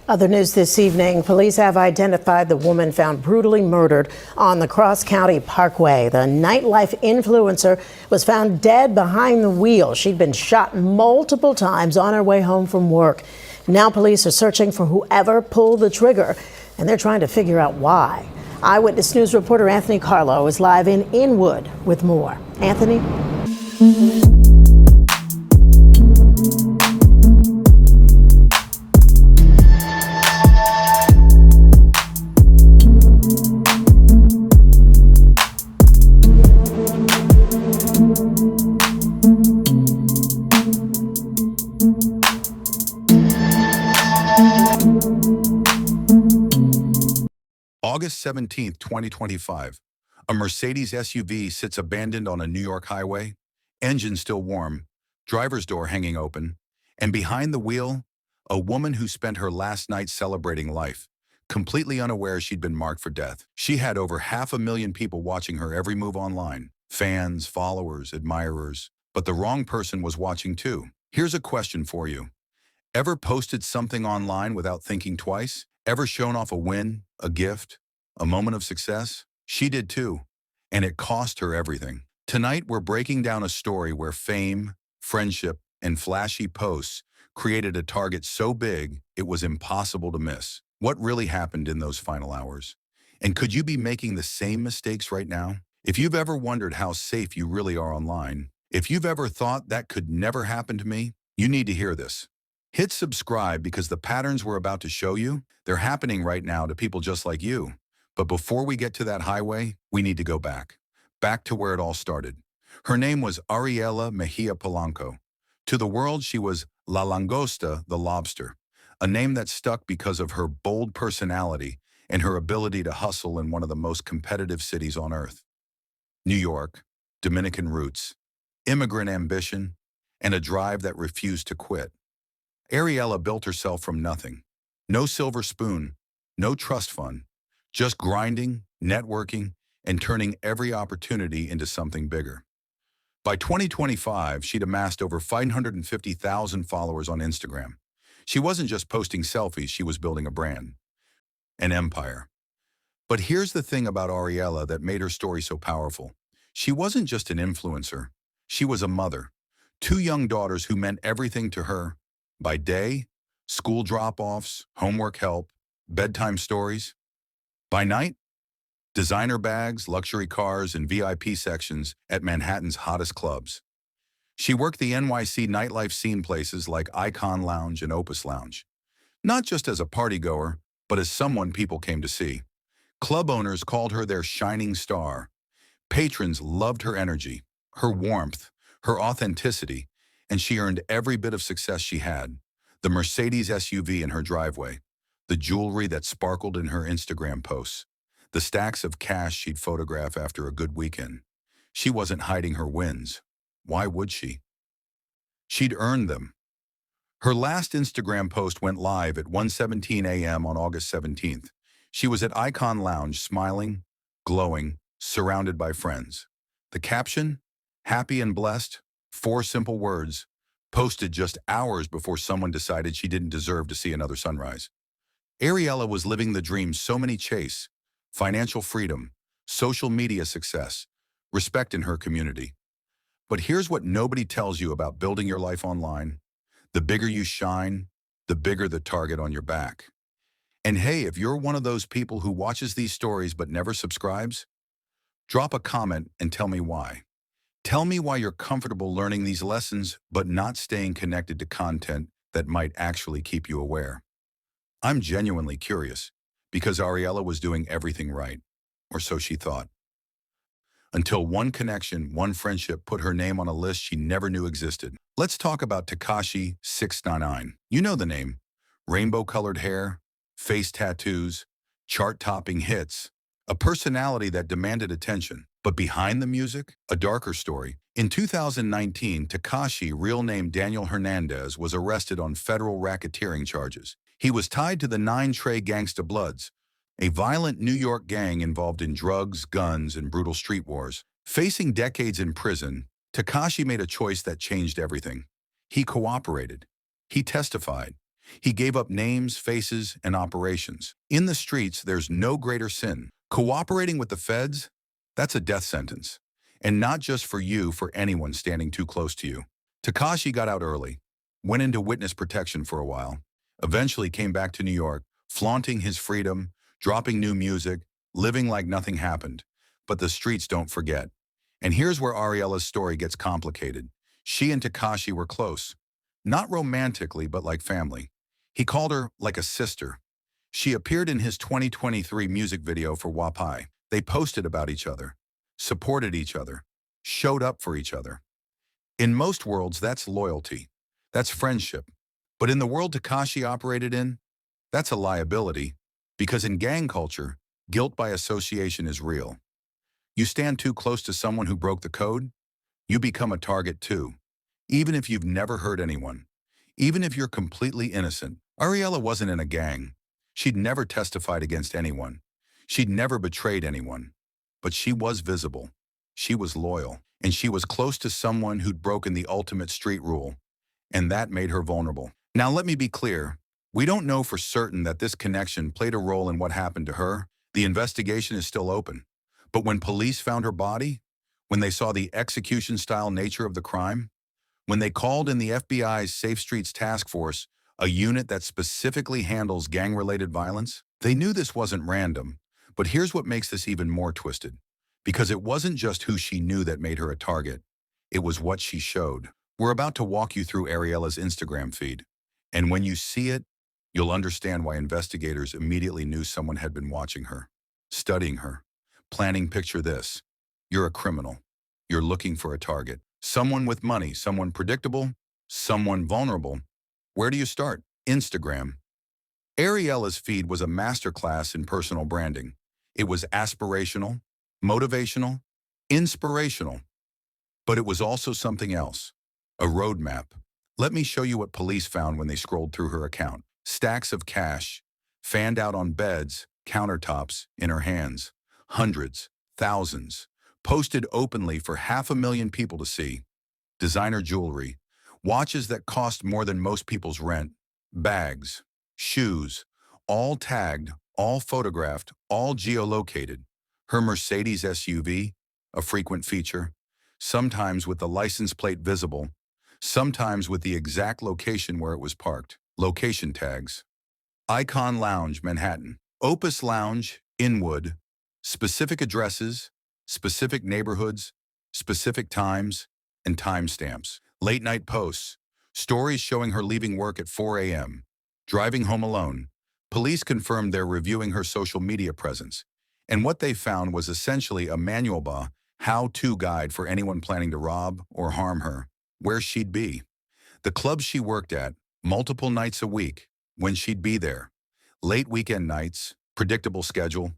Other news this evening, police have identified the woman found brutally murdered on the Cross County Parkway. The nightlife influencer was found dead behind the wheel. She'd been shot multiple times on her way home from work. Now police are searching for whoever pulled the trigger, and they're trying to figure out why. Eyewitness News reporter Anthony Carlo is live in Inwood with more. Anthony? August 17th, 2025. A Mercedes SUV sits abandoned on a New York highway, engine still warm, driver's door hanging open, and behind the wheel, a woman who spent her last night celebrating life, completely unaware she'd been marked for death. She had over 500,000 people watching her every move online, fans, followers, admirers, but the wrong person was watching too. Here's a question for you. Ever posted something online without thinking twice? Ever shown off a win, a gift, a moment of success? She did too, and it cost her everything. Tonight, we're breaking down a story where fame, friendship, and flashy posts created a target so big it was impossible to miss. What really happened in those final hours? And could you be making the same mistakes right now? If you've ever wondered how safe you really are online, if you've ever thought that could never happen to me, you need to hear this. Hit subscribe because the patterns we're about to show you, they're happening right now to people just like you. But before we get to that highway, we need to go back to where it all started. Her name was Ariela Mejia Polanco. To the world, she was La Langosta, the lobster, a name that stuck because of her bold personality and her ability to hustle in one of the most competitive cities on earth. New York, Dominican roots, immigrant ambition, and a drive that refused to quit. Ariela built herself from nothing. No silver spoon, no trust fund, just grinding, networking, and turning every opportunity into something bigger. By 2025, she'd amassed over 550,000 followers on Instagram. She wasn't just posting selfies, she was building a brand, an empire. But here's the thing about Ariela that made her story so powerful. She wasn't just an influencer. She was a mother. 2 young daughters who meant everything to her. By day, school drop-offs, homework help, bedtime stories. By night, designer bags, luxury cars, and VIP sections at Manhattan's hottest clubs. She worked the NYC nightlife scene places like Icon Lounge and Opus Lounge, not just as a partygoer, but as someone people came to see. Club owners called her their shining star. Patrons loved her energy, her warmth, her authenticity, and she earned every bit of success she had. The Mercedes SUV in her driveway, the jewelry that sparkled in her Instagram posts, the stacks of cash she'd photograph after a good weekend. She wasn't hiding her wins. Why would she? She'd earned them. Her last Instagram post went live at 1:17 a.m. on August 17th. She was at Icon Lounge, smiling, glowing, surrounded by friends. The caption, "Happy and blessed," 4 simple words, posted just hours before someone decided she didn't deserve to see another sunrise. Ariela was living the dream so many chase: financial freedom, social media success, respect in her community. But here's what nobody tells you about building your life online. The bigger you shine, the bigger the target on your back. And hey, if you're one of those people who watches these stories but never subscribes, drop a comment and tell me why. Tell me why you're comfortable learning these lessons but not staying connected to content that might actually keep you aware. I'm genuinely curious, because Ariela was doing everything right, or so she thought. Until one connection, one friendship put her name on a list she never knew existed. Let's talk about Tekashi 6ix9ine. You know the name. Rainbow-colored hair, face tattoos, chart-topping hits, a personality that demanded attention. But behind the music, a darker story. In 2019, Tekashi, real name Daniel Hernandez, was arrested on federal racketeering charges. He was tied to the 9 Trey Gangsta Bloods, a violent New York gang involved in drugs, guns, and brutal street wars. Facing decades in prison, Tekashi made a choice that changed everything. He cooperated. He testified. He gave up names, faces, and operations. In the streets, there's no greater sin. Cooperating with the feds, that's a death sentence. And not just for you, for anyone standing too close to you. Tekashi got out early, went into witness protection for a while, eventually came back to New York, flaunting his freedom, dropping new music, living like nothing happened. But the streets don't forget. And here's where Ariella's story gets complicated. She and Tekashi were close. Not romantically, but like family. He called her like a sister. She appeared in his 2023 music video for Wapai. They posted about each other, supported each other, showed up for each other. In most worlds, that's loyalty. That's friendship. But in the world Tekashi operated in, that's a liability, because in gang culture, guilt by association is real. You stand too close to someone who broke the code, you become a target too, even if you've never hurt anyone, even if you're completely innocent. Ariella wasn't in a gang. She'd never testified against anyone. She'd never betrayed anyone. But she was visible. She was loyal. And she was close to someone who'd broken the ultimate street rule. And that made her vulnerable. Now let me be clear. We don't know for certain that this connection played a role in what happened to her. The investigation is still open. But when police found her body, when they saw the execution-style nature of the crime, when they called in the FBI's Safe Streets Task Force, a unit that specifically handles gang-related violence, they knew this wasn't random. But here's what makes this even more twisted. Because it wasn't just who she knew that made her a target. It was what she showed. We're about to walk you through Ariella's Instagram feed. And when you see it, you'll understand why investigators immediately knew someone had been watching her, studying her, planning. Picture this. You're a criminal. You're looking for a target. Someone with money, someone predictable, someone vulnerable. Where do you start? Instagram. Ariella's feed was a masterclass in personal branding. It was aspirational, motivational, inspirational. But it was also something else. A roadmap. Let me show you what police found when they scrolled through her account. Stacks of cash, fanned out on beds, countertops, in her hands. Hundreds, thousands, posted openly for 500,000 people to see. Designer jewelry, watches that cost more than most people's rent, bags, shoes, all tagged, all photographed, all geolocated. Her Mercedes SUV, a frequent feature, sometimes with the license plate visible, sometimes with the exact location where it was parked. Location tags. Icon Lounge, Manhattan. Opus Lounge, Inwood. Specific addresses, specific neighborhoods, specific times, and timestamps. Late night posts. Stories showing her leaving work at 4 a.m. Driving home alone. Police confirmed they're reviewing her social media presence. And what they found was essentially a manual how-to guide for anyone planning to rob or harm her. Where she'd be. The clubs she worked at, multiple nights a week, when she'd be there. Late weekend nights, predictable schedule.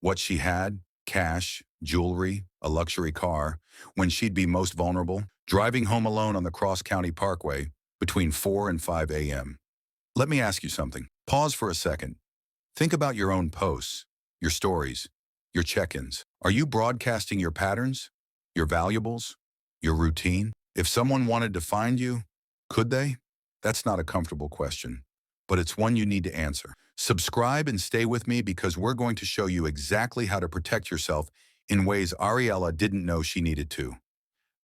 What she had, cash, jewelry, a luxury car. When she'd be most vulnerable, driving home alone on the Cross-County Parkway between 4 and 5 a.m. Let me ask you something. Pause for a second. Think about your own posts, your stories, your check-ins. Are you broadcasting your patterns, your valuables, your routine? If someone wanted to find you, could they? That's not a comfortable question, but it's one you need to answer. Subscribe and stay with me because we're going to show you exactly how to protect yourself in ways Ariella didn't know she needed to.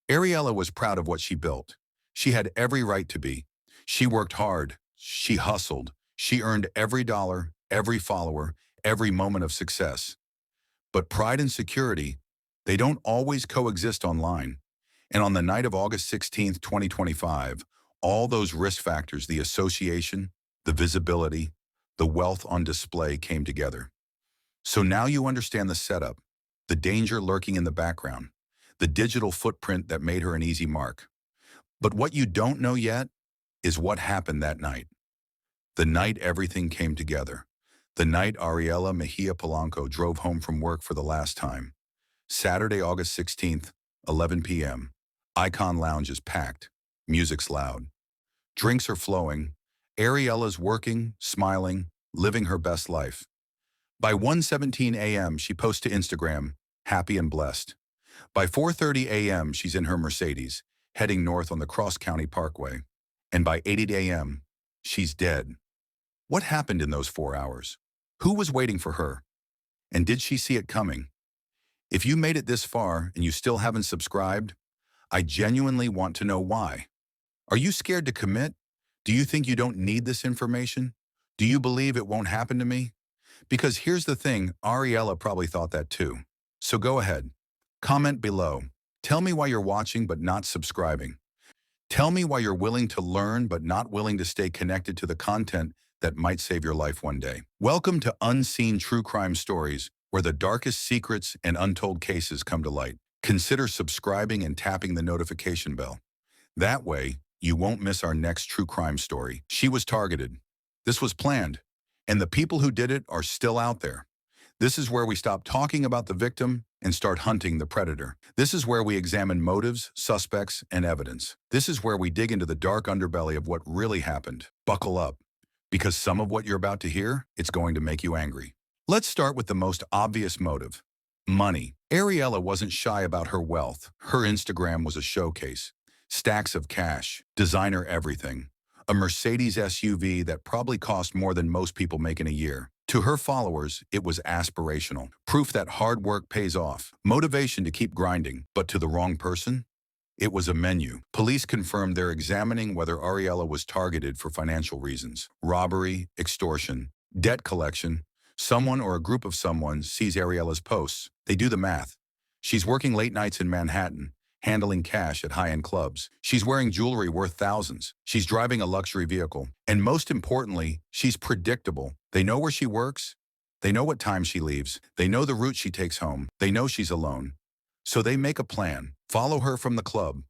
Ariella was proud of what she built. She had every right to be. She worked hard. She hustled. She earned every dollar, every follower, every moment of success. But pride and security, they don't always coexist online. And on the night of August 16th, 2025, all those risk factors, the association, the visibility, the wealth on display came together. So now you understand the setup, the danger lurking in the background, the digital footprint that made her an easy mark. But what you don't know yet is what happened that night. The night everything came together. The night Ariella Mejia Polanco drove home from work for the last time. Saturday, August 16th, 11 p.m. Icon Lounge is packed. Music's loud. Drinks are flowing. Ariella's working, smiling, living her best life. By 1:17 a.m., she posts to Instagram, happy and blessed. By 4:30 a.m., she's in her Mercedes, heading north on the Cross-County Parkway. And by 8 a.m., she's dead. What happened in those 4 hours? Who was waiting for her? And did she see it coming? If you made it this far and you still haven't subscribed, I genuinely want to know why. Are you scared to commit? Do you think you don't need this information? Do you believe it won't happen to me? Because here's the thing, Ariella probably thought that too. So go ahead. Comment below. Tell me why you're watching but not subscribing. Tell me why you're willing to learn but not willing to stay connected to the content that might save your life one day. Welcome to Unseen True Crime Stories, where the darkest secrets and untold cases come to light. Consider subscribing and tapping the notification bell. That way, you won't miss our next true crime story. She was targeted. This was planned. And the people who did it are still out there. This is where we stop talking about the victim and start hunting the predator. This is where we examine motives, suspects, and evidence. This is where we dig into the dark underbelly of what really happened. Buckle up, because some of what you're about to hear, it's going to make you angry. Let's start with the most obvious motive: money. Ariella wasn't shy about her wealth. Her Instagram was a showcase. Stacks of cash, designer everything. A Mercedes SUV that probably cost more than most people make in a year. To her followers, it was aspirational, proof that hard work pays off, motivation to keep grinding. But to the wrong person, it was a menu. Police confirmed they're examining whether Ariella was targeted for financial reasons. Robbery, extortion, debt collection. Someone or a group of someone sees Ariella's posts. They do the math. She's working late nights in Manhattan, handling cash at high-end clubs. She's wearing jewelry worth thousands. She's driving a luxury vehicle. And most importantly, she's predictable. They know where she works. They know what time she leaves. They know the route she takes home. They know she's alone. So they make a plan. Follow her from the club.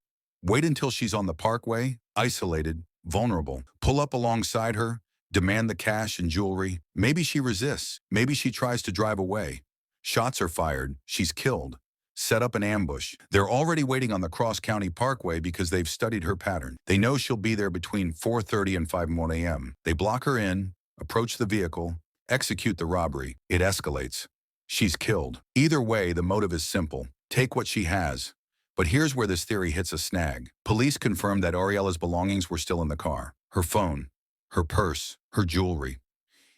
Wait until she's on the parkway, isolated, vulnerable. Pull up alongside her. Demand the cash and jewelry. Maybe she resists. Maybe she tries to drive away. Shots are fired. She's killed. Set up an ambush. They're already waiting on the cross-county parkway because they've studied her pattern. They know she'll be there between 4:30 and 5 a.m. They block her in, approach the vehicle, execute the robbery. It escalates. She's killed. Either way, the motive is simple. Take what she has. But here's where this theory hits a snag. Police confirmed that Ariella's belongings were still in the car. Her phone, her purse, her jewelry.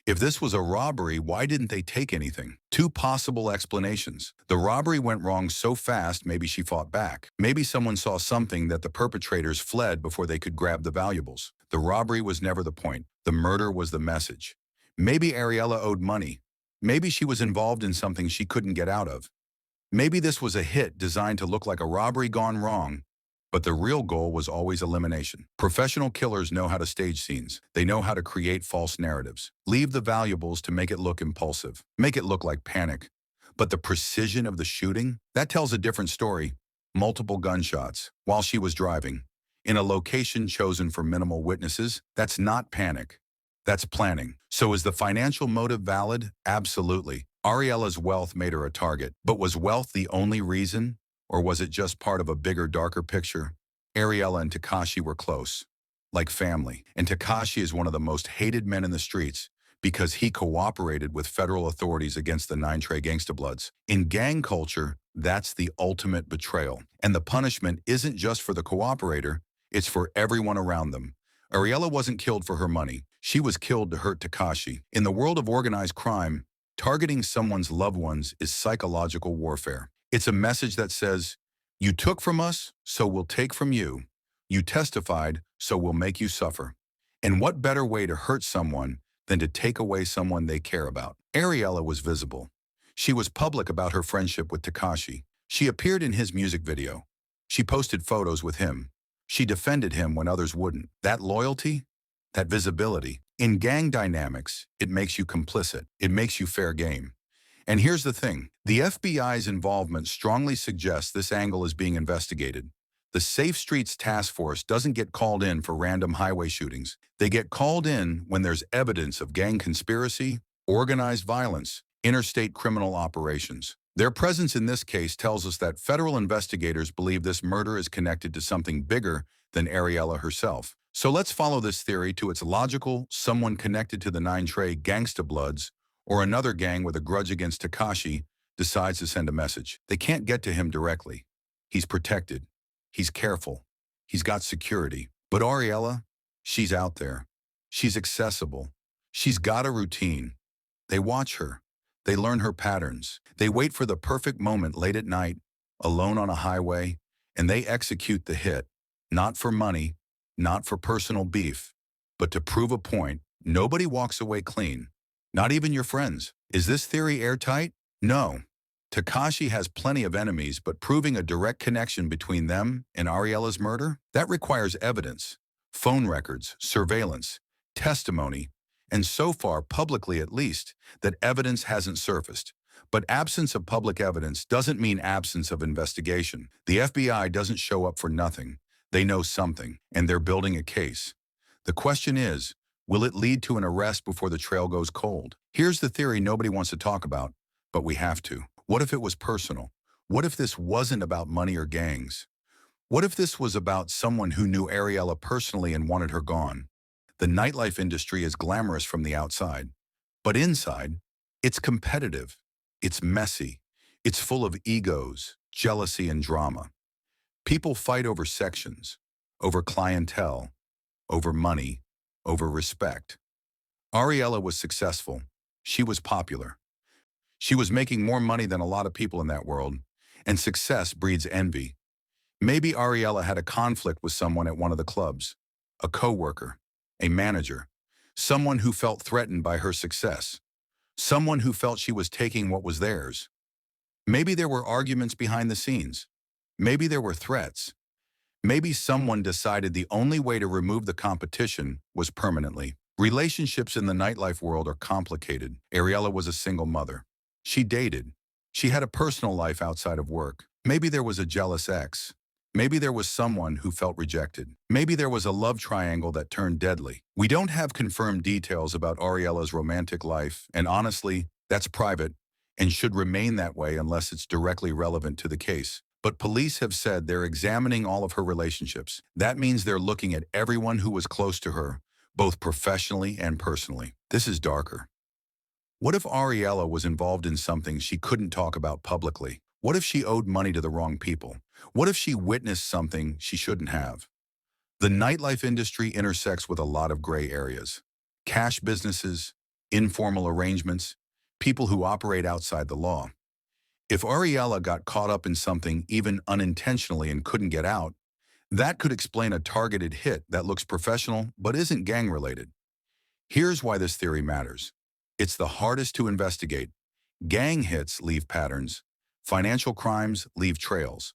If this was a robbery, why didn't they take anything? Two possible explanations. The robbery went wrong so fast, maybe she fought back. Maybe someone saw something that the perpetrators fled before they could grab the valuables. The robbery was never the point. The murder was the message. Maybe Ariella owed money. Maybe she was involved in something she couldn't get out of. Maybe this was a hit designed to look like a robbery gone wrong. But the real goal was always elimination. Professional killers know how to stage scenes. They know how to create false narratives. Leave the valuables to make it look impulsive. Make it look like panic. But the precision of the shooting, that tells a different story. Multiple gunshots while she was driving. In a location chosen for minimal witnesses, that's not panic. That's planning. So is the financial motive valid? Absolutely. Ariella's wealth made her a target. But was wealth the only reason? Or was it just part of a bigger, darker picture? Ariella and Tekashi were close, like family. And Tekashi is one of the most hated men in the streets because he cooperated with federal authorities against the 9 Trey Gangsta Bloods. In gang culture, that's the ultimate betrayal. And the punishment isn't just for the cooperator, it's for everyone around them. Ariella wasn't killed for her money. She was killed to hurt Tekashi. In the world of organized crime, targeting someone's loved ones is psychological warfare. It's a message that says, you took from us, so we'll take from you. You testified, so we'll make you suffer. And what better way to hurt someone than to take away someone they care about? Ariella was visible. She was public about her friendship with Tekashi. She appeared in his music video. She posted photos with him. She defended him when others wouldn't. That loyalty, that visibility. In gang dynamics, it makes you complicit. It makes you fair game. And here's the thing. The FBI's involvement strongly suggests this angle is being investigated. The Safe Streets Task Force doesn't get called in for random highway shootings. They get called in when there's evidence of gang conspiracy, organized violence, interstate criminal operations. Their presence in this case tells us that federal investigators believe this murder is connected to something bigger than Ariella herself. So let's follow this theory to its logical, someone connected to the 9 Trey Gangsta Bloods, or another gang with a grudge against Tekashi decides to send a message. They can't get to him directly. He's protected. He's careful. He's got security. But Ariella, she's out there. She's accessible. She's got a routine. They watch her. They learn her patterns. They wait for the perfect moment late at night, alone on a highway, and they execute the hit. Not for money, not for personal beef, but to prove a point. Nobody walks away clean. Not even your friends. Is this theory airtight? No. Takashi has plenty of enemies, but proving a direct connection between them and Ariella's murder? That requires evidence. Phone records, surveillance, testimony, and so far, publicly at least, that evidence hasn't surfaced. But absence of public evidence doesn't mean absence of investigation. The FBI doesn't show up for nothing. They know something, and they're building a case. The question is, will it lead to an arrest before the trail goes cold? Here's the theory nobody wants to talk about, but we have to. What if it was personal? What if this wasn't about money or gangs? What if this was about someone who knew Ariella personally and wanted her gone? The nightlife industry is glamorous from the outside, but inside, it's competitive, it's messy, it's full of egos, jealousy, and drama. People fight over sections, over clientele, over money, over respect. Ariella was successful. She was popular. She was making more money than a lot of people in that world, and success breeds envy. Maybe Ariella had a conflict with someone at one of the clubs, a coworker, a manager, someone who felt threatened by her success, someone who felt she was taking what was theirs. Maybe there were arguments behind the scenes. Maybe there were threats. Maybe someone decided the only way to remove the competition was permanently. Relationships in the nightlife world are complicated. Ariella was a single mother. She dated. She had a personal life outside of work. Maybe there was a jealous ex. Maybe there was someone who felt rejected. Maybe there was a love triangle that turned deadly. We don't have confirmed details about Ariella's romantic life, and honestly, that's private and should remain that way unless it's directly relevant to the case. But police have said they're examining all of her relationships. That means they're looking at everyone who was close to her, both professionally and personally. This is darker. What if Ariella was involved in something she couldn't talk about publicly? What if she owed money to the wrong people? What if she witnessed something she shouldn't have? The nightlife industry intersects with a lot of gray areas. Cash businesses, informal arrangements, people who operate outside the law. If Ariella got caught up in something even unintentionally and couldn't get out, that could explain a targeted hit that looks professional but isn't gang-related. Here's why this theory matters. It's the hardest to investigate. Gang hits leave patterns. Financial crimes leave trails.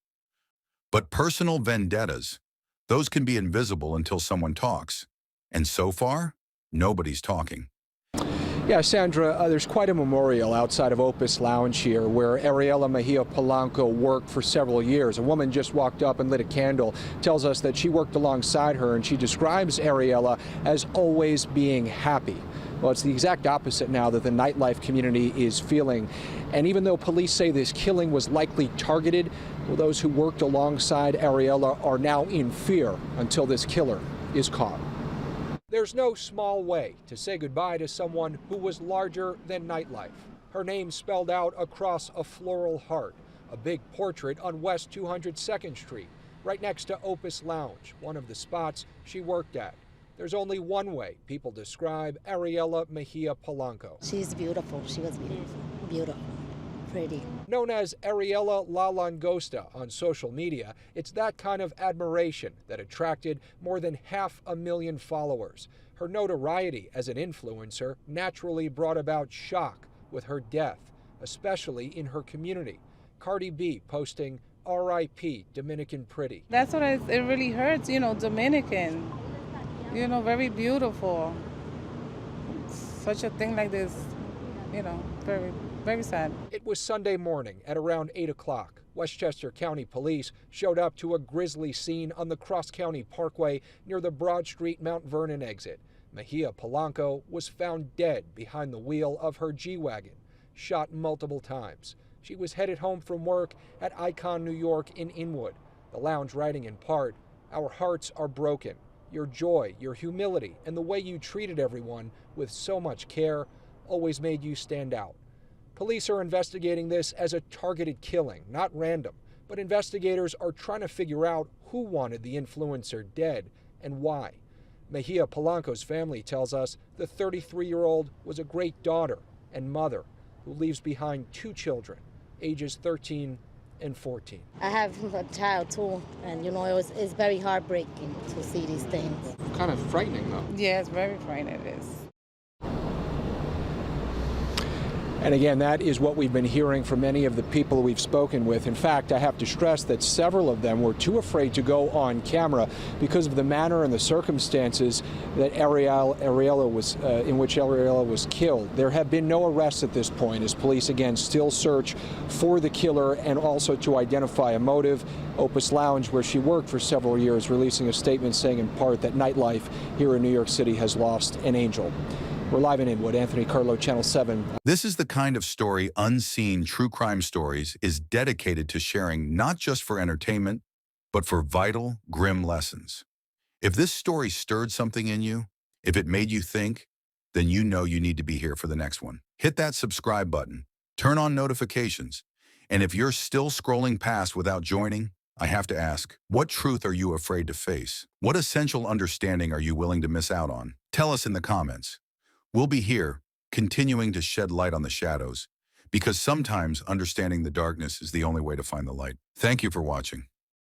But personal vendettas, those can be invisible until someone talks. And so far, nobody's talking. Yeah, Sandra, there's quite a memorial outside of Opus Lounge here where Ariella Mejia Polanco worked for several years. A woman just walked up and lit a candle, tells us that she worked alongside her, and she describes Ariella as always being happy. Well, it's the exact opposite now that the nightlife community is feeling. And even though police say this killing was likely targeted, well, those who worked alongside Ariella are now in fear until this killer is caught. There's no small way to say goodbye to someone who was larger than nightlife. Her name spelled out across a floral heart, a big portrait on West 202nd Street, right next to Opus Lounge, one of the spots she worked at. There's only one way people describe Ariella Mejia Polanco. She's beautiful. She was beautiful. Beautiful. Pretty. Known as Ariella La Langosta on social media, it's that kind of admiration that attracted more than 500,000 followers. Her notoriety as an influencer naturally brought about shock with her death, especially in her community. Cardi B posting, "R.I.P. Dominican Pretty." That's what it really hurts, Dominican, very beautiful. Such a thing like this, very, very sad. It was Sunday morning at around 8 o'clock. Westchester County Police showed up to a grisly scene on the Cross County Parkway near the Broad Street Mount Vernon exit. Mejia Polanco was found dead behind the wheel of her G-Wagon, shot multiple times. She was headed home from work at Icon, New York in Inwood. The Lounge writing in part, "Our hearts are broken. Your joy, your humility, and the way you treated everyone with so much care always made you stand out." Police are investigating this as a targeted killing, not random, but investigators are trying to figure out who wanted the influencer dead and why. Mejia Polanco's family tells us the 33-year-old was a great daughter and mother who leaves behind 2 children, ages 13 and 14. I have a child too, and it's very heartbreaking to see these things. Kind of frightening, though. Yeah, it's very frightening. It is. And again, that is what we've been hearing from many of the people we've spoken with. In fact, I have to stress that several of them were too afraid to go on camera because of the manner and the circumstances that in which Ariella was killed. There have been no arrests at this point, as police again still search for the killer and also to identify a motive. Opus Lounge, where she worked for several years, releasing a statement saying in part that nightlife here in New York City has lost an angel. We're live in Inwood. Anthony Carlo, Channel 7. This is the kind of story Unseen True Crime Stories is dedicated to sharing, not just for entertainment, but for vital, grim lessons. If this story stirred something in you, if it made you think, then you know you need to be here for the next one. Hit that subscribe button, turn on notifications, and if you're still scrolling past without joining, I have to ask, what truth are you afraid to face? What essential understanding are you willing to miss out on? Tell us in the comments. We'll be here, continuing to shed light on the shadows, because sometimes understanding the darkness is the only way to find the light. Thank you for watching.